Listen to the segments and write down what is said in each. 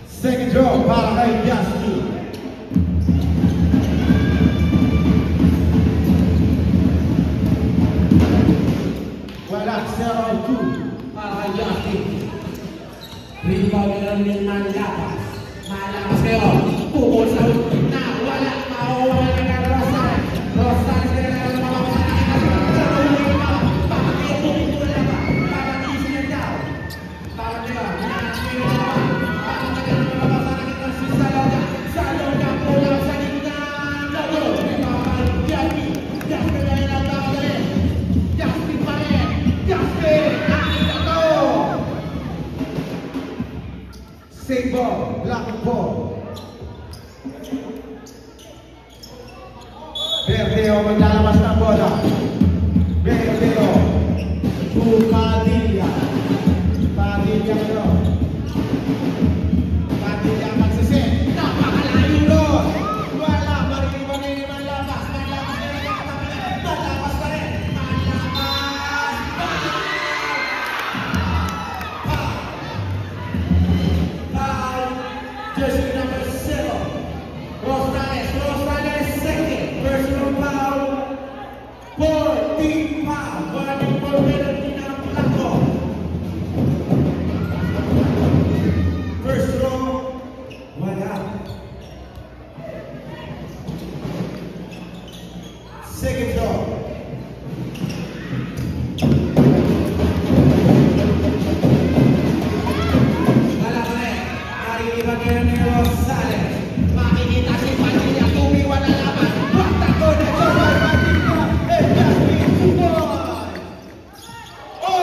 Second draw para kay Justin. Wala, 0-2 para kay Justin. Rebound na lang yung malakas. Malakas kayo. Pukul sa na. Wala. Mawawala na ng Rosales. Rosales na lang ang mga panakinas. Tatawin pa. Bakit pumipula na ba? Bakit easy na daw? Bakit nila? Nakakasino na ba? Bakit nagano na ba? Bakit nagano si Saloga? Saloga po lang sa gitna. Logo. Bakit Justin? Justin na lang ang tawagin. Justin pa rin. Justin! Nakita to! Safe ball, black ball. Verdeo maglalabas ng bola. Verdeo. Padilla. Padilla ito. Padilla magsisit. Napakalayo doon. Wala. Mariniwan na labas. Malabas na rin. Malabas na rin. Malabas. Jersey number 7, Rosales. Rosales second, personal foul, 14 foul, warning for penalty ng Blanco. First row, wala. Second draw. Wala pa rin. Mariniwan ngayon ni Rosales. Makikita si Padilla, tumiwan na laban. Bakta ko na ito, Padilla. And Justin Pumon. Oh!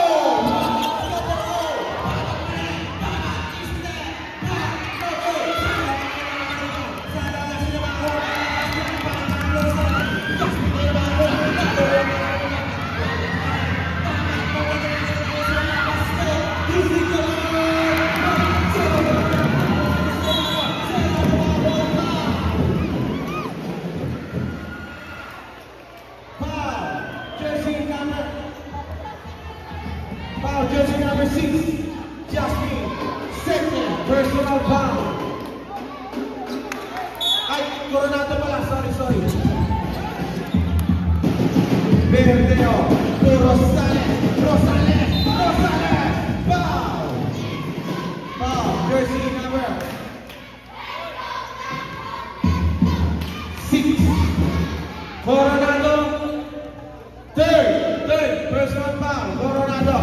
Foul, jersey number 6, Justin, second, personal foul. Ay, Coronado pala, sorry. Verdeo, Rosales, foul. Foul, jersey number 6, Coronado, third, personal foul, Coronado,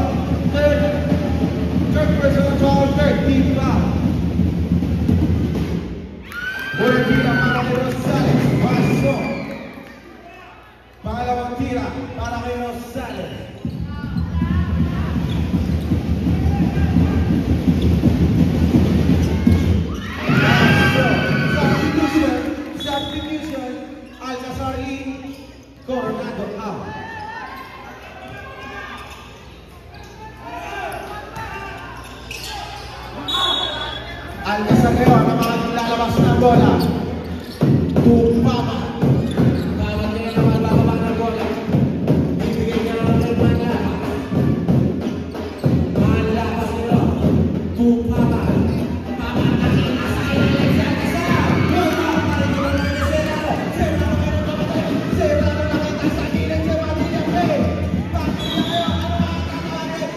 third personal foul, third team foul. Unang tira para kay Rosales, paso. Pangalawang tira para kay Rosales. Substitution, Alcazar in, Coronado out. Alcazar ngayon ang mga lalabas ng bola. Tupama. bawat nila naman bababa ng bola. Bibigay niya naman ng manlakas. Manlakas nila. Tupama. Pama nakita sa ilalim sa Alcazar. Tupama pa rin yung mga Serrano. Serrano meron kamatay. Serrano nakita sa gilid sa Padilla. Play. Padilla ngayon. Ano ang tatawagin?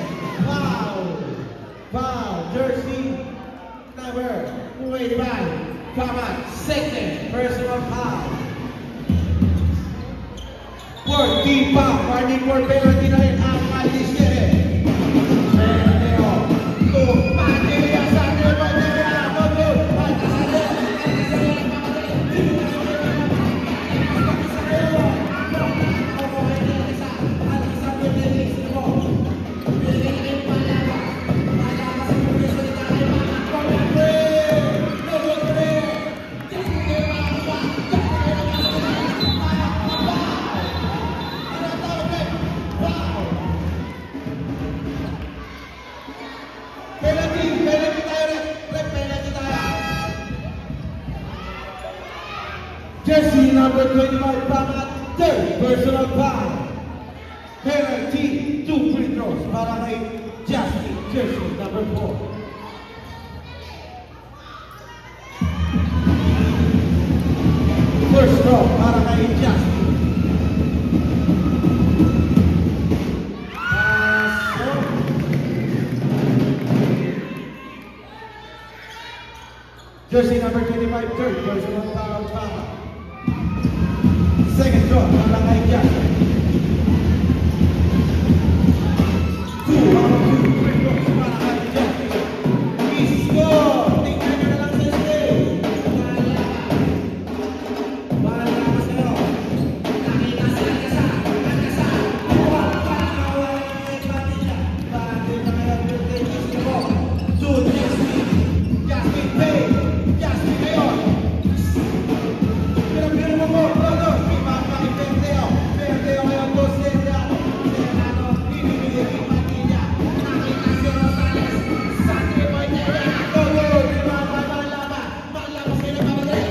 Foul, jersey number 25. Pama, second, personal foul. 14 foul, warning for penalty na rin ang Maldisere. Verdeo, Padilla sa Padilla. Jersey number 25, Pamat, third personal foul. Penalty, 2 free throws para kay Justin, jersey number 4. para kay Jasmine. Jersey number 25, third personal foul para. Second draw para kay Jasmine. 2 out of 2 free throws para kay Jasmine. Score! Tingnan nyo na lang sa stage. Malakas kayo. Nakita sa Agasa. Buwa para kawal kay Padilla. Bakit na kayo birthday kiss ko? To Jasmine. Jasmine Pay. Jasmine ngayon. Pinapiro mo po. Todo. Pipapakit Perdeo. Perdeo ngayon po. Serrano. Binibigay kay Padilla. Nakita si Rosales. Sa 3-point area. Todo. Malakas. Malakas kayo na babalik.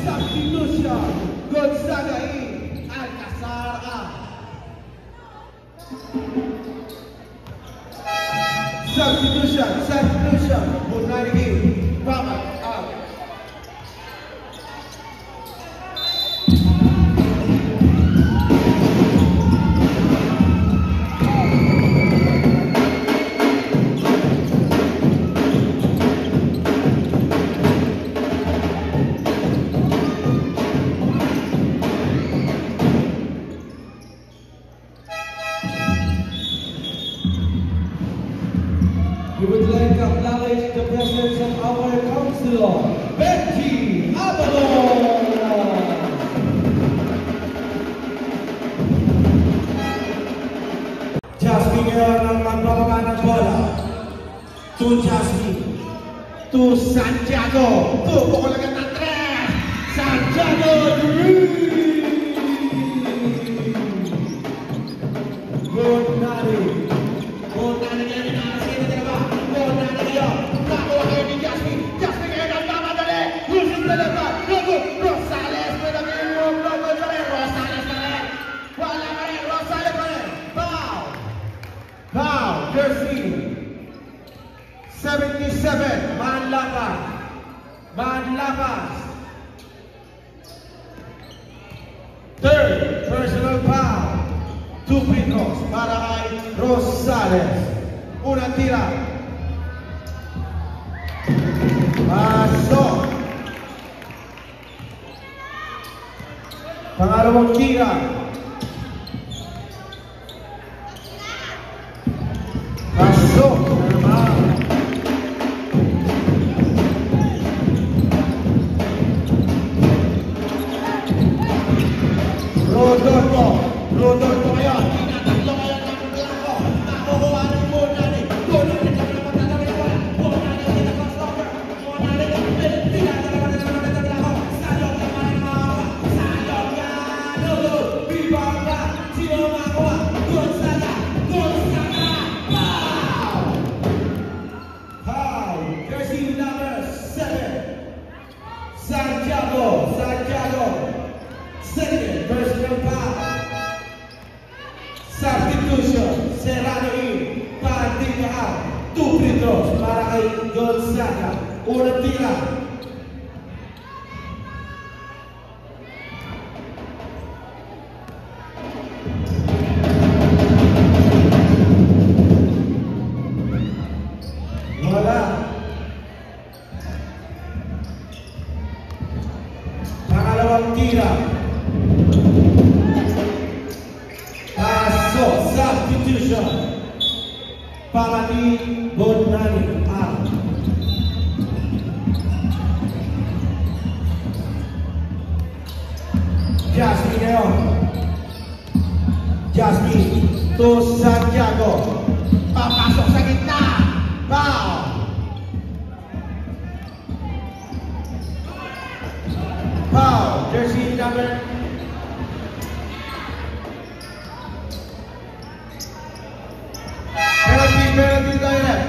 Substitution, Gonzaga in, Alcazar out. Substitution, Bunari in, Bamak out. We would like to acknowledge the presence of our counselor, Betty Avalon. Jasmine ngayon ang magbababa ng bola. To Jasmine. To Santiago. Pupukol agad ng 3. Santiago. Good night. Rosales, Foul, Jersey 77, Manlapas. Third personal foul, 2 free throws para kay Rosales. Unang tira. Pasok. Pangalawang tira. Pasok. Rodolfo ngayon. Tinataklo ngayon ng Blanco. Nakukuha ng Bonani. Bonani na naman tatawin ko. Bonani ang pinag-crossover. Bonani ang pinag-tinatalaman na naman ng Blanco. Salong naman ang makawa. Salong yan. Lolo. Bibanga. Sino makawa? Gonzaga. Foul. Jersey number 7. Santiago. Second personal foul. Substitution, Serrano in, Padilla out. 2 free throws para kay Gonzaga. unang tira. Wala. Pangalawang tira. Pasok, substitution. Pamati Bonani out. Jasmine ngayon. Jasmine to Santiago. Papasok sa gitna. Foul. Foul. Jersey number penalty direct.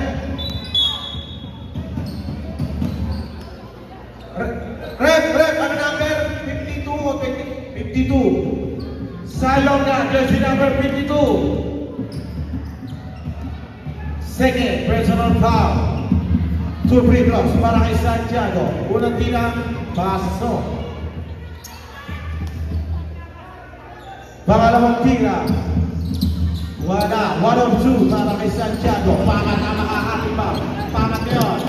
Rep, ano number 52 o 52? Salonga, jersey number 52. Second, personal foul. 2 free throws para kay Santiago. Unang tira, pasok. Pangalawang tira, wala. 1 on 2 para kay Santiago. Pamat na makakatipaw. Pamat ngayon.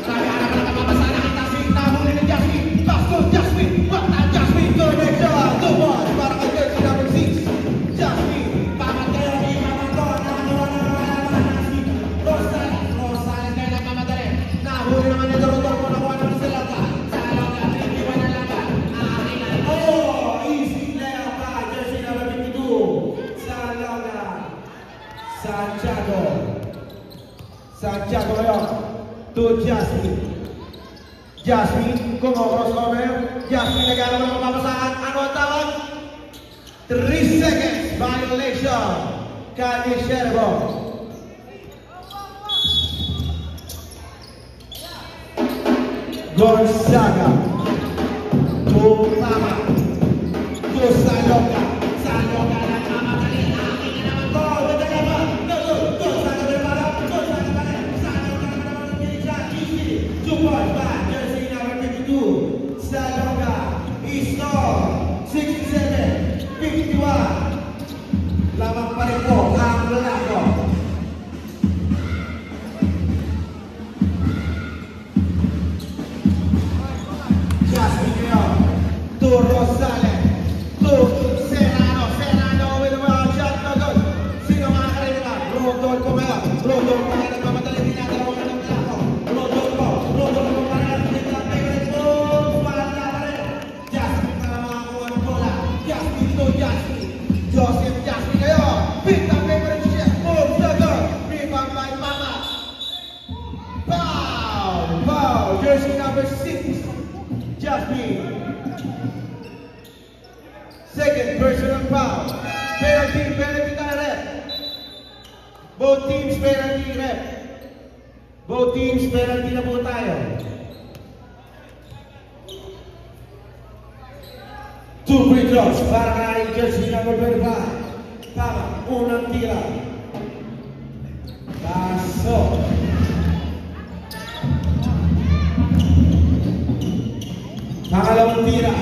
Naghanap na kapapasana. Itasing nahuli ni Jasmine. Pasok Jasmine. Wala Jasmine. Connection. 2 points para kay jersey number 6. Jasmine. Pamat ngayon. Ipamat ko. Nakagawa na naman si Rosales. Rosales ngayon ang mamadali. Nahuli naman ni Dorotoro po. Nakuha naman si Salonga. Salonga. Pinitiwan na laban. Akingan. Oh! Easy layup pa. Jersey number 52. Salonga. Santiago ngayon to Jasmine. Jasmine crossover. Jasmine nagagawa ng mapapasahan. Ano ang tawag? 3 seconds violation. Kani Sherbo. Gonzaga to Pama to Salonga. Salonga na mamadali. Akin na naman ko. Jersey number 52, Salonga, Eastall, 67, 51. Lamang pa rin po ang lalako. Jasmine ngayon, to Rosales, to Serrano. Serrano with a wild shot, no good. Sino makakarinig ka? Rodol ko ngayon. Rodol ko ngayon, nagmamadali din natin ako ng lalako. Rodol ko para natin ang favorite mo. Pala pa rin. Jasmine para makakuha ng bola. Jasmine to Jasmine. Joseph Jasmine ngayon. Pick the favorite chef. Move the girl. Rebound by Mama. Foul. Jersey number 6. Jasmine. Second personal foul. Penalty direct. Both teams penalty rep. Both teams penalty na po tayo. 2 free throws para kay jersey number 25. Tama, unang tira. Pasok. Pangalawang tira.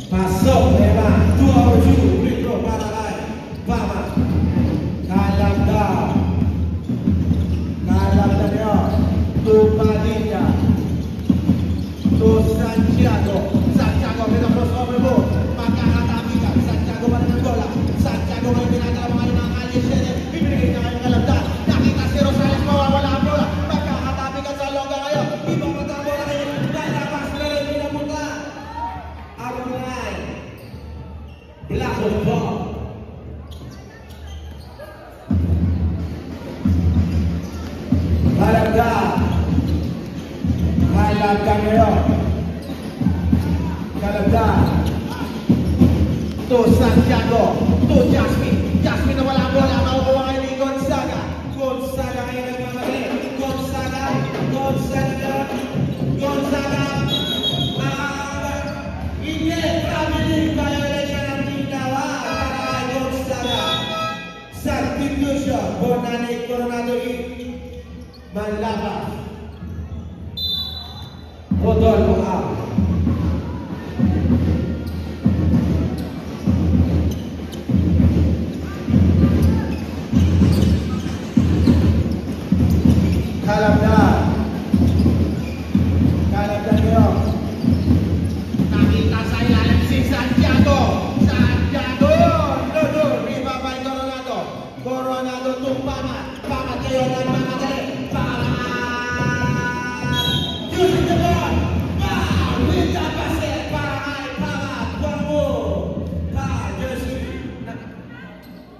Pasok, Eva. 2 over 2. Free throw para kay Pama. Kalagda niyo. To Padilla. To Santiago. Santiago, may crossover mo. Magkakatabi ka. Santiago pa rin ang bola. Santiago may pinagala mga kalisyenin. Ibinigay niya kayong kalagda. Nakita si Rosales, mawawala ang bola. Magkakatabi ka sa Salonga ngayon. Ibang mata ang bola kayo. Lalabas na rin pinapunta. Out of line. Black on ball. Kalagda ngayon. Kalagda. To Santiago. To Jasmine. Jasmine na wala ang bola. Makukuha kayo ni Gonzaga. Gonzaga ngayon nagmamadali. Gonzaga. Hindi. Traveling violation ng Tindawa. Para kay Gonzaga. Substitution. Bonani Coronado Manlapas. Rodolfo out. Kalabdan. Kalabdan nyo. Nakita sa ilalim si Santiago. Santiago! Ludo! Ribabay Coronado. Coronado tumpama. Pamat kayo ng mga dali. Pamat! Using the ball. Wow! With the basket. Pamat! Pamat! One more. Foul. Jersey.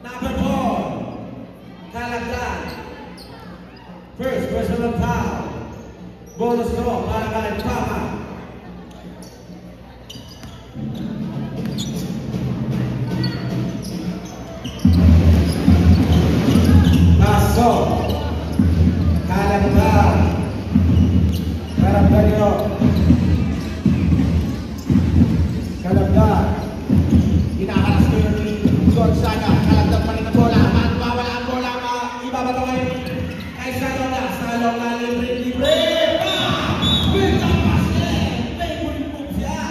Number 4. Kalabdan. First personal foul. Bonus throw para kay Pama. Paso. Kalabdan. Kalabdan nyo. Kalabdan. Hinaharas ko yung Gonzaga. Kalabdan pa rin ang bola. Mawala ang bola. Ibabato kayo. Kay Salonga. Salonga libre. With the basket. May move siya.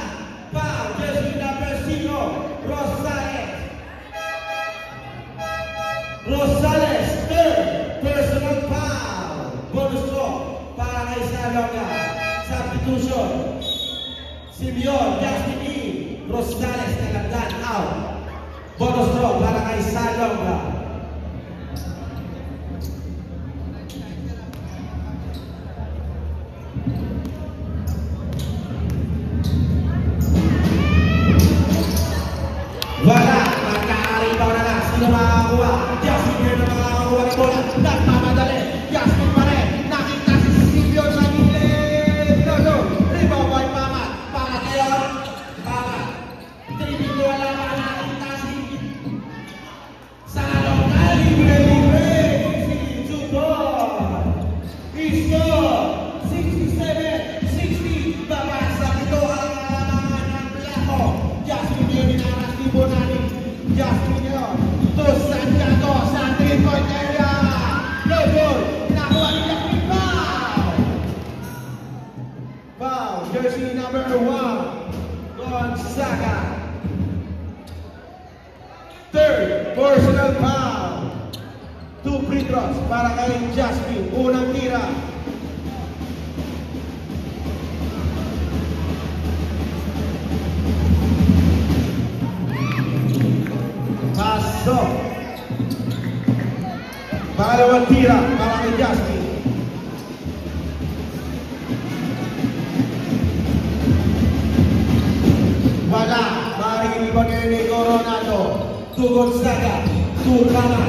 Foul. Jersey number 0. Rosales. Rosales. Third. Personal foul. Bonus throw para kay Salonga. Substitution. Simeon. Justin E. Rosales. Kalabdan out. Bonus throw para kay Salonga. Wala, magkakaribaw na lang. Sino makakakuha? Jasmine Girl na makakakuha ng bola. Nagmamadali. Jasmine pa rin. Nakita si Silvio sa gilid. No. Rebound by Pamat. Pamat ngayon. Pamat. Tribing ko wala pa nakita si Salonga. Libre. Si Jubon. Iso. 67. 60. Babasa ito ang alamangan ng Blanco. Jasmine Girl na Bonani, Justin yun. To Santiago sa 3-point area. No goal. Nakuha ni Justin. Foul. Foul. Jersey number 1. Gonzaga. Third. Personal foul. 2 free throws para kay Justin. Unang tira. Pasok. Pangalawang tira para kay Justin. Wala. Maririban kayo ni Coronado. To Gonzaga. To Pama.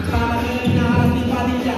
Pama na yung hinaharap ni Padilla.